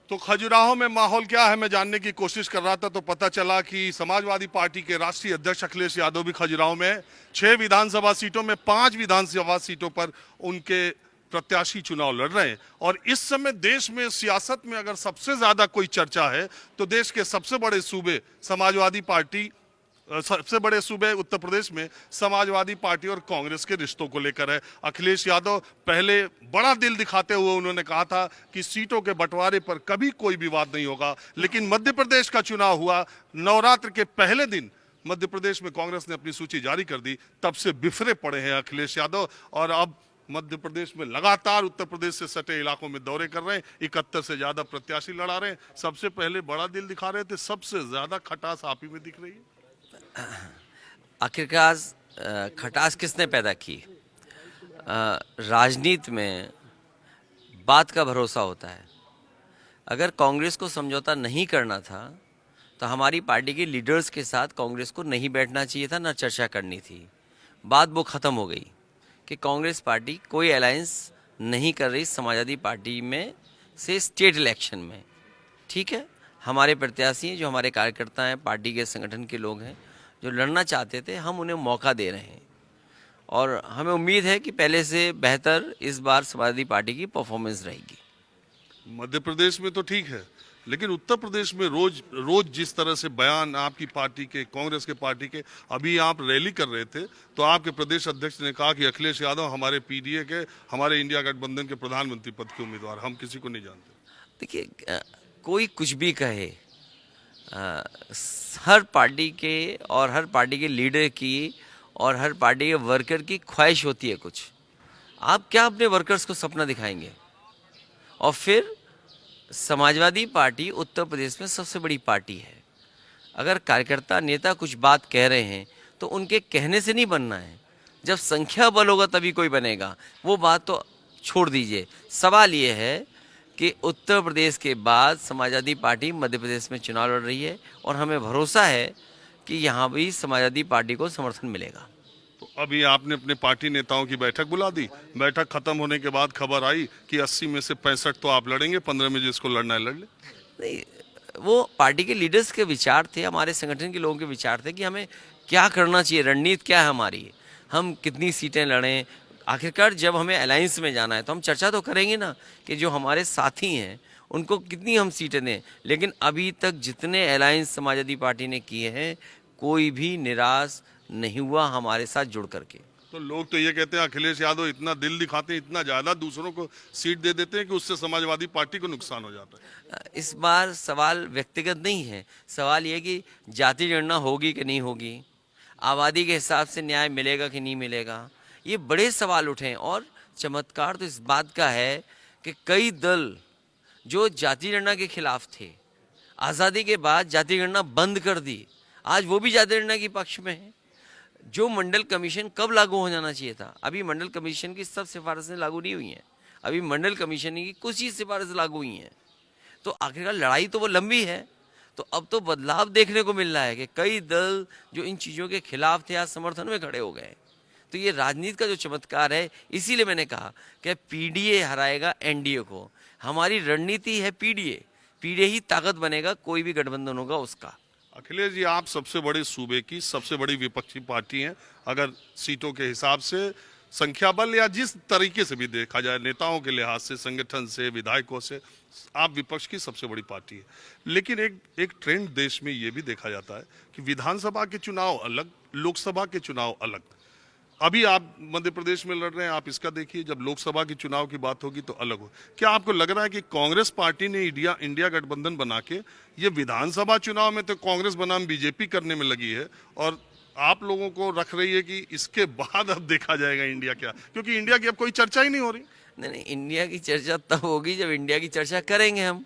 तो खजुराहो में माहौल क्या है, मैं जानने की कोशिश कर रहा था तो पता चला कि समाजवादी पार्टी के राष्ट्रीय अध्यक्ष अखिलेश यादव भी खजुराहो में 6 विधानसभा सीटों में 5 विधानसभा सीटों पर उनके प्रत्याशी चुनाव लड़ रहे हैं। और इस समय देश में सियासत में अगर सबसे ज्यादा कोई चर्चा है तो देश के सबसे बड़े सूबे समाजवादी पार्टी सबसे बड़े सूबे उत्तर प्रदेश में समाजवादी पार्टी और कांग्रेस के रिश्तों को लेकर है। अखिलेश यादव पहले बड़ा दिल दिखाते हुए उन्होंने कहा था कि सीटों के बंटवारे पर कभी कोई विवाद नहीं होगा, लेकिन मध्य प्रदेश का चुनाव हुआ, नवरात्र के पहले दिन मध्य प्रदेश में कांग्रेस ने अपनी सूची जारी कर दी, तब से बिफरे पड़े हैं अखिलेश यादव। और अब मध्य प्रदेश में लगातार उत्तर प्रदेश से सटे इलाकों में दौरे कर रहे हैं, 71 से ज्यादा प्रत्याशी लड़ा रहे हैं। सबसे पहले बड़ा दिल दिखा रहे थे, सबसे ज्यादा खटास आप ही में दिख रही है। आखिरकार खटास किसने पैदा की? राजनीति में बात का भरोसा होता है। अगर कांग्रेस को समझौता नहीं करना था तो हमारी पार्टी के लीडर्स के साथ कांग्रेस को नहीं बैठना चाहिए था, ना चर्चा करनी थी। बात वो ख़त्म हो गई कि कांग्रेस पार्टी कोई अलायंस नहीं कर रही समाजवादी पार्टी में से स्टेट इलेक्शन में। ठीक है, हमारे प्रत्याशी हैं, जो हमारे कार्यकर्ता हैं, पार्टी के संगठन के लोग हैं, जो लड़ना चाहते थे, हम उन्हें मौका दे रहे हैं और हमें उम्मीद है कि पहले से बेहतर इस बार समाजवादी पार्टी की परफॉर्मेंस रहेगी। मध्य प्रदेश में तो ठीक है, लेकिन उत्तर प्रदेश में रोज रोज जिस तरह से बयान आपकी पार्टी के, कांग्रेस के पार्टी के, अभी आप रैली कर रहे थे तो आपके प्रदेश अध्यक्ष ने कहा कि अखिलेश यादव हमारे पीडीए के, हमारे इंडिया गठबंधन के प्रधानमंत्री पद के उम्मीदवार, हम किसी को नहीं जानते। देखिए, कोई कुछ भी कहे, हर पार्टी के और हर पार्टी के लीडर की और हर पार्टी के वर्कर की ख्वाहिश होती है कुछ। आप क्या अपने वर्कर्स को सपना दिखाएंगे? और फिर समाजवादी पार्टी उत्तर प्रदेश में सबसे बड़ी पार्टी है। अगर कार्यकर्ता नेता कुछ बात कह रहे हैं तो उनके कहने से नहीं बनना है, जब संख्या बल होगा तभी कोई बनेगा। वो बात तो छोड़ दीजिए। सवाल ये है कि उत्तर प्रदेश के बाद समाजवादी पार्टी मध्य प्रदेश में चुनाव लड़ रही है और हमें भरोसा है कि यहाँ भी समाजवादी पार्टी को समर्थन मिलेगा। तो अभी आपने अपने पार्टी नेताओं की बैठक बुला दी, बैठक खत्म होने के बाद खबर आई कि 80 में से 65 तो आप लड़ेंगे, 15 में जिसको लड़ना है लड़ ले। नहीं, वो पार्टी के लीडर्स के विचार थे, हमारे संगठन के लोगों के विचार थे कि हमें क्या करना चाहिए, रणनीति क्या है हमारी, हम कितनी सीटें लड़ें। आखिरकार जब हमें अलायंस में जाना है तो हम चर्चा तो करेंगे ना कि जो हमारे साथी हैं उनको कितनी हम सीटें दें। लेकिन अभी तक जितने अलायंस समाजवादी पार्टी ने किए हैं, कोई भी निराश नहीं हुआ हमारे साथ जुड़ करके। तो लोग तो ये कहते हैं अखिलेश यादव इतना दिल दिखाते हैं, इतना ज्यादा दूसरों को सीट दे देते हैं कि उससे समाजवादी पार्टी को नुकसान हो जाता है। इस बार सवाल व्यक्तिगत नहीं है, सवाल ये कि जाति गणना होगी कि नहीं होगी, आबादी के हिसाब से न्याय मिलेगा कि नहीं मिलेगा, ये बड़े सवाल उठे हैं। और चमत्कार तो इस बात का है कि कई दल जो जाति गणना के खिलाफ थे, आज़ादी के बाद जाति गणना बंद कर दी, आज वो भी जाति गणना के पक्ष में है। जो मंडल कमीशन कब लागू हो जाना चाहिए था, अभी मंडल कमीशन की सब सिफारिशें लागू नहीं हुई हैं, अभी मंडल कमीशन की कुछ ही सिफारिशें लागू हुई हैं। तो आखिरकार लड़ाई तो वो लंबी है। तो अब तो बदलाव देखने को मिल रहा है कि कई दल जो इन चीज़ों के खिलाफ थे आज समर्थन में खड़े हो गए। तो ये राजनीति का जो चमत्कार है, इसीलिए मैंने कहा कि पीडीए हराएगा एनडीए को। हमारी रणनीति है पीडीए, पीडीए ही ताकत बनेगा, कोई भी गठबंधन होगा उसका। अखिलेश जी, आप सबसे बड़े सूबे की सबसे बड़ी विपक्षी पार्टी हैं। अगर सीटों के हिसाब से, संख्या बल या जिस तरीके से भी देखा जाए, नेताओं के लिहाज से, संगठन से, विधायकों से, आप विपक्ष की सबसे बड़ी पार्टी है। लेकिन एक ट्रेंड देश में ये भी देखा जाता है कि विधानसभा के चुनाव अलग, लोकसभा के चुनाव अलग। अभी आप मध्य प्रदेश में लड़ रहे हैं, आप इसका देखिए, जब लोकसभा के चुनाव की बात होगी तो अलग हो। क्या आपको लग रहा है कि कांग्रेस पार्टी ने इंडिया गठबंधन बना के ये विधानसभा चुनाव में तो कांग्रेस बनाम बीजेपी करने में लगी है और आप लोगों को रख रही है कि इसके बाद अब देखा जाएगा इंडिया क्या? क्योंकि इंडिया की अब कोई चर्चा ही नहीं हो रही। नहीं, इंडिया की चर्चा तब होगी जब इंडिया की चर्चा करेंगे हम।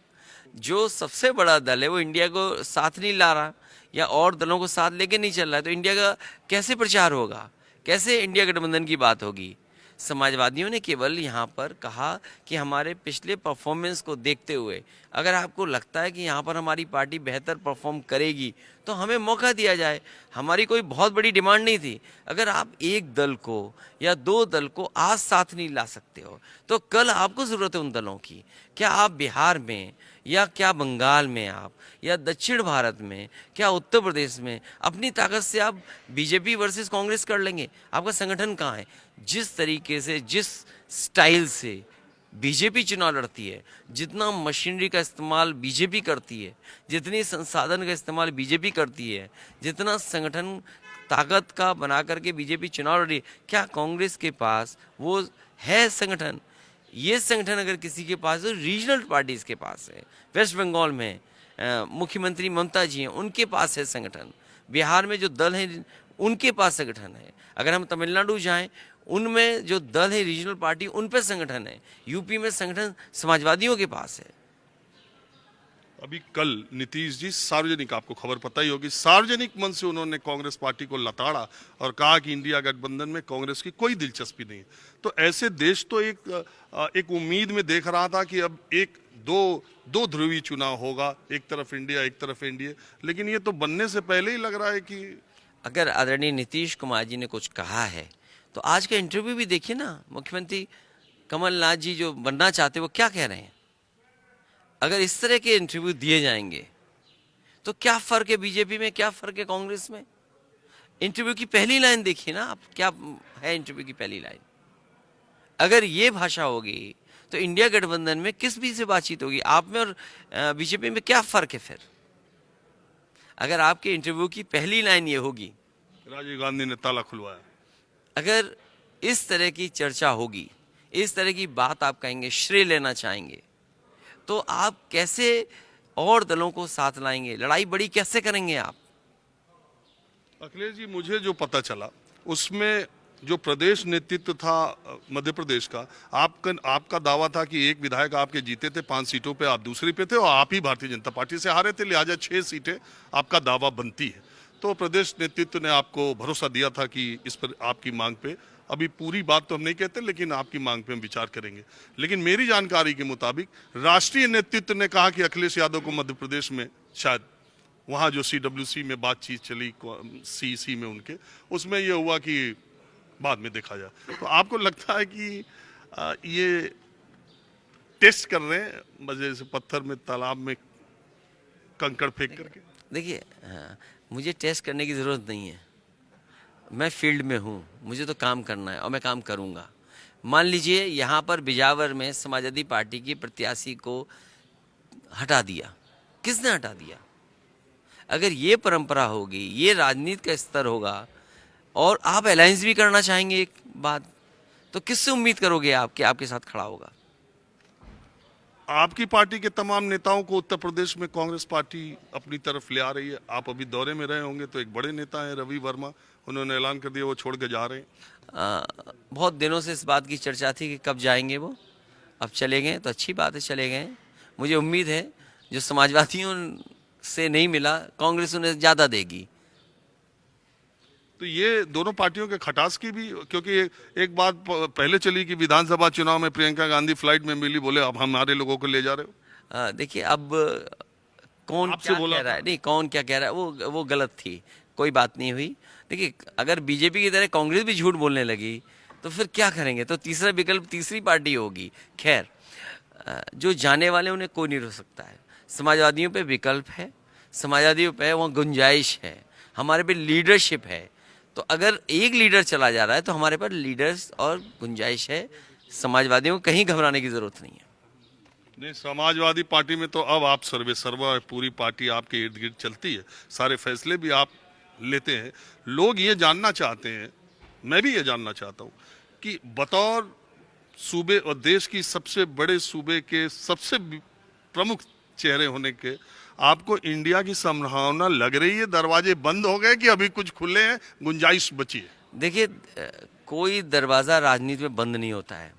जो सबसे बड़ा दल है वो इंडिया को साथ नहीं ला रहा या और दलों को साथ लेके नहीं चल रहा है, तो इंडिया का कैसे प्रचार होगा, कैसे इंडिया गठबंधन की बात होगी? समाजवादियों ने केवल यहाँ पर कहा कि हमारे पिछले परफॉर्मेंस को देखते हुए अगर आपको लगता है कि यहाँ पर हमारी पार्टी बेहतर परफॉर्म करेगी तो हमें मौका दिया जाए। हमारी कोई बहुत बड़ी डिमांड नहीं थी। अगर आप एक दल को या दो दल को आज साथ नहीं ला सकते हो तो कल आपको ज़रूरत है उन दलों की। क्या आप बिहार में या क्या बंगाल में आप या दक्षिण भारत में क्या उत्तर प्रदेश में अपनी ताकत से आप बीजेपी वर्सेस कांग्रेस कर लेंगे? आपका संगठन कहाँ है? जिस तरीके से, जिस स्टाइल से बीजेपी चुनाव लड़ती है, जितना मशीनरी का इस्तेमाल बीजेपी करती है, जितनी संसाधन का इस्तेमाल बीजेपी करती है, जितना संगठन ताकत का बना करके बीजेपी चुनाव लड़ रही है, क्या कांग्रेस के पास वो है संगठन? ये संगठन अगर किसी के पास है, रीजनल पार्टीज के पास है। वेस्ट बंगाल में मुख्यमंत्री ममता जी हैं, उनके पास है संगठन। बिहार में जो दल हैं उनके पास संगठन है। अगर हम तमिलनाडु जाएं, उनमें जो दल है रीजनल पार्टी, उन पर संगठन है। यूपी में संगठन समाजवादियों के पास है। अभी कल नीतीश जी सार्वजनिक, आपको खबर पता ही होगी, सार्वजनिक मन से उन्होंने कांग्रेस पार्टी को लताड़ा और कहा कि इंडिया गठबंधन में कांग्रेस की कोई दिलचस्पी नहीं है। तो ऐसे देश तो एक उम्मीद में देख रहा था कि अब एक दो ध्रुवीय चुनाव होगा, एक तरफ इंडिया एक तरफ एनडीए, लेकिन ये तो बनने से पहले ही लग रहा है कि अगर आदरणीय नीतीश कुमार जी ने कुछ कहा है तो आज का इंटरव्यू भी देखिए ना। मुख्यमंत्री कमलनाथ जी जो बनना चाहते वो क्या कह रहे हैं? अगर इस तरह के इंटरव्यू दिए जाएंगे तो क्या फर्क है बीजेपी में, क्या फर्क है कांग्रेस में? इंटरव्यू की पहली लाइन देखिए ना आप, क्या है इंटरव्यू की पहली लाइन? अगर ये भाषा होगी तो इंडिया गठबंधन में किस भी से बातचीत होगी? आप में और बीजेपी में क्या फर्क है फिर? अगर आपके इंटरव्यू की पहली लाइन ये होगी, राजीव गांधी ने ताला खुलवाया, अगर इस तरह की चर्चा होगी, इस तरह की बात आप कहेंगे, श्रेय लेना चाहेंगे, तो आप कैसे और दलों को साथ लाएंगे? लड़ाई बड़ी कैसे करेंगे आप? अखिलेश जी, मुझे जो पता चला उसमें जो प्रदेश नेतृत्व था मध्य प्रदेश का, आपका दावा था कि एक विधायक आपके जीते थे 5 सीटों पे, आप दूसरी पे थे और आप ही भारतीय जनता पार्टी से हारे थे, लिहाजा 6 सीटें आपका दावा बनती है। तो प्रदेश नेतृत्व ने आपको भरोसा दिया था कि इस पर आपकी मांग पे, अभी पूरी बात तो हम नहीं कहते, लेकिन आपकी मांग पे हम विचार करेंगे। लेकिन मेरी जानकारी के मुताबिक राष्ट्रीय नेतृत्व ने कहा कि अखिलेश यादव को मध्य प्रदेश में शायद वहाँ जो CWC में बातचीत चली, CC में उनके, उसमें यह हुआ कि बाद में देखा जाए। तो आपको लगता है कि ये टेस्ट कर रहे हैं, मजे से पत्थर में तालाब में कंकड़ फेंक करके? देखिए, मुझे टेस्ट करने की ज़रूरत नहीं है। मैं फील्ड में हूँ, मुझे तो काम करना है और मैं काम करूँगा। मान लीजिए यहाँ पर बिजावर में समाजवादी पार्टी की प्रत्याशी को हटा दिया, किसने हटा दिया? अगर ये परंपरा होगी, ये राजनीति का स्तर होगा और आप अलायंस भी करना चाहेंगे एक बात, तो किससे उम्मीद करोगे आप कि आपके साथ खड़ा होगा? आपकी पार्टी के तमाम नेताओं को उत्तर प्रदेश में कांग्रेस पार्टी अपनी तरफ ले आ रही है। आप अभी दौरे में रहे होंगे, तो एक बड़े नेता हैं रवि वर्मा, उन्होंने ऐलान कर दिया वो छोड़ के जा रहे हैं। बहुत दिनों से इस बात की चर्चा थी कि कब जाएंगे वो, अब चले गए तो अच्छी बात है, चले गए। मुझे उम्मीद है जो समाजवादियों से नहीं मिला, कांग्रेस उन्हें ज़्यादा देगी। तो ये दोनों पार्टियों के खटास की भी, क्योंकि एक बात पहले चली कि विधानसभा चुनाव में प्रियंका गांधी फ्लाइट में मिली, बोले अब हमारे लोगों को ले जा रहे हो। देखिए, अब कौन क्या कह रहा है, नहीं कौन क्या कह रहा है, वो गलत थी, कोई बात नहीं हुई। देखिए, अगर बीजेपी की तरह कांग्रेस भी झूठ बोलने लगी तो फिर क्या करेंगे? तो तीसरा विकल्प तीसरी पार्टी होगी। खैर, जो जाने वाले उन्हें कोई नहीं रोक सकता है। समाजवादियों पे विकल्प है, समाजवादियों पे वहाँ गुंजाइश है, हमारे पे लीडरशिप है। तो अगर एक लीडर चला जा रहा है तो हमारे पास लीडर्स और गुंजाइश है। समाजवादियों को कहीं घबराने की जरूरत नहीं है। नहीं, समाजवादी पार्टी में तो अब आप सर्वे सर्वा, पूरी पार्टी आपके इर्द गिर्द चलती है, सारे फैसले भी आप लेते हैं। लोग ये जानना चाहते हैं, मैं भी ये जानना चाहता हूँ कि बतौर सूबे और देश की सबसे बड़े सूबे के सबसे प्रमुख चेहरे होने के, आपको इंडिया की संभावना लग रही है? दरवाजे बंद हो गए कि अभी कुछ खुले हैं, गुंजाइश बची है? देखिए, कोई दरवाज़ा राजनीति में बंद नहीं होता है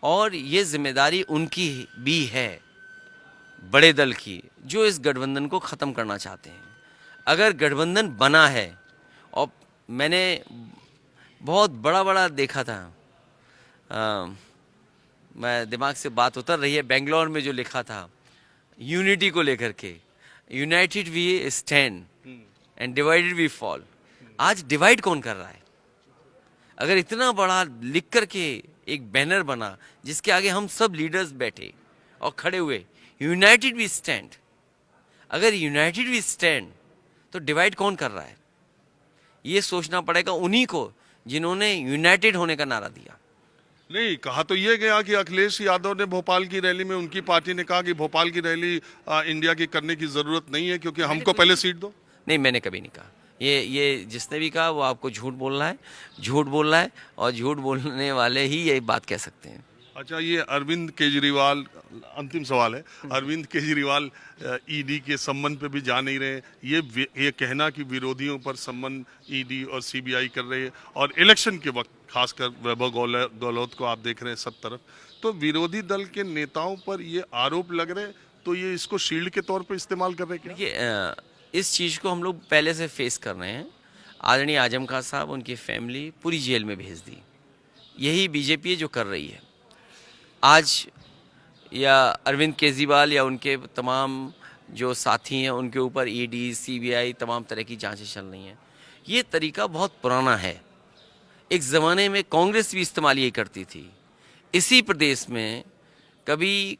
और ये जिम्मेदारी उनकी भी है, बड़े दल की, जो इस गठबंधन को ख़त्म करना चाहते हैं। अगर गठबंधन बना है, और मैंने बहुत बड़ा देखा था, मैं दिमाग से बात उतर रही है, बेंगलोर में जो लिखा था यूनिटी को लेकर के, united we stand and divided we fall. आज डिवाइड कौन कर रहा है? अगर इतना बड़ा लिख करके एक बैनर बना जिसके आगे हम सब लीडर्स बैठे और खड़े हुए, यूनाइटेड वी स्टैंड। अगर यूनाइटेड वी स्टैंड तो डिवाइड कौन कर रहा है? ये सोचना पड़ेगा उन्हीं को जिन्होंने यूनाइटेड होने का नारा दिया। नहीं, कहा तो ये गया कि अखिलेश यादव ने भोपाल की रैली में, उनकी पार्टी ने कहा कि भोपाल की रैली इंडिया की करने की जरूरत नहीं है क्योंकि हमको पहले सीट दो। नहीं, मैंने कभी नहीं कहा। ये जिसने भी कहा वो आपको झूठ बोल रहा है, झूठ बोल रहा है, और झूठ बोलने वाले ही यही बात कह सकते हैं। अच्छा, ये अरविंद केजरीवाल, अंतिम सवाल है, अरविंद केजरीवाल ईडी के सम्मन पे भी जा नहीं रहे, ये कहना कि विरोधियों पर सम्मन ईडी और सीबीआई कर रहे हैं, और इलेक्शन के वक्त खासकर वैभव गहलोत को आप देख रहे हैं सब तरफ, तो विरोधी दल के नेताओं पर ये आरोप लग रहे हैं, तो ये इसको शील्ड के तौर पे इस्तेमाल कर रहे हैं क्या? देखिए, इस चीज़ को हम लोग पहले से फेस कर रहे हैं। आदरणीय आजम खान साहब, उनकी फैमिली पूरी जेल में भेज दी। यही बीजेपी जो कर रही है आज, या अरविंद केजरीवाल या उनके तमाम जो साथी हैं उनके ऊपर ईडी सीबीआई तमाम तरह की जांचें चल रही हैं। ये तरीका बहुत पुराना है। एक ज़माने में कांग्रेस भी इस्तेमाल ये करती थी। इसी प्रदेश में कभी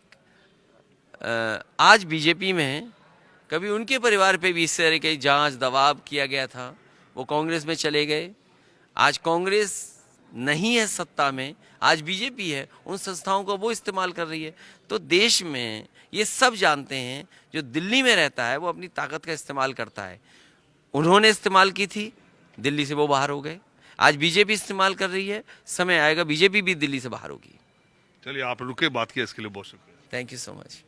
आज बीजेपी में कभी उनके परिवार पे भी इस तरह की जांच दबाव किया गया था, वो कांग्रेस में चले गए। आज कांग्रेस नहीं है सत्ता में, आज बीजेपी है, उन संस्थाओं को वो इस्तेमाल कर रही है। तो देश में ये सब जानते हैं, जो दिल्ली में रहता है वो अपनी ताकत का इस्तेमाल करता है। उन्होंने इस्तेमाल की थी, दिल्ली से वो बाहर हो गए। आज बीजेपी इस्तेमाल कर रही है, समय आएगा बीजेपी भी दिल्ली से बाहर होगी। चलिए, आप रुके, बात किया, इसके लिए बहुत शुक्रिया। Thank you so much.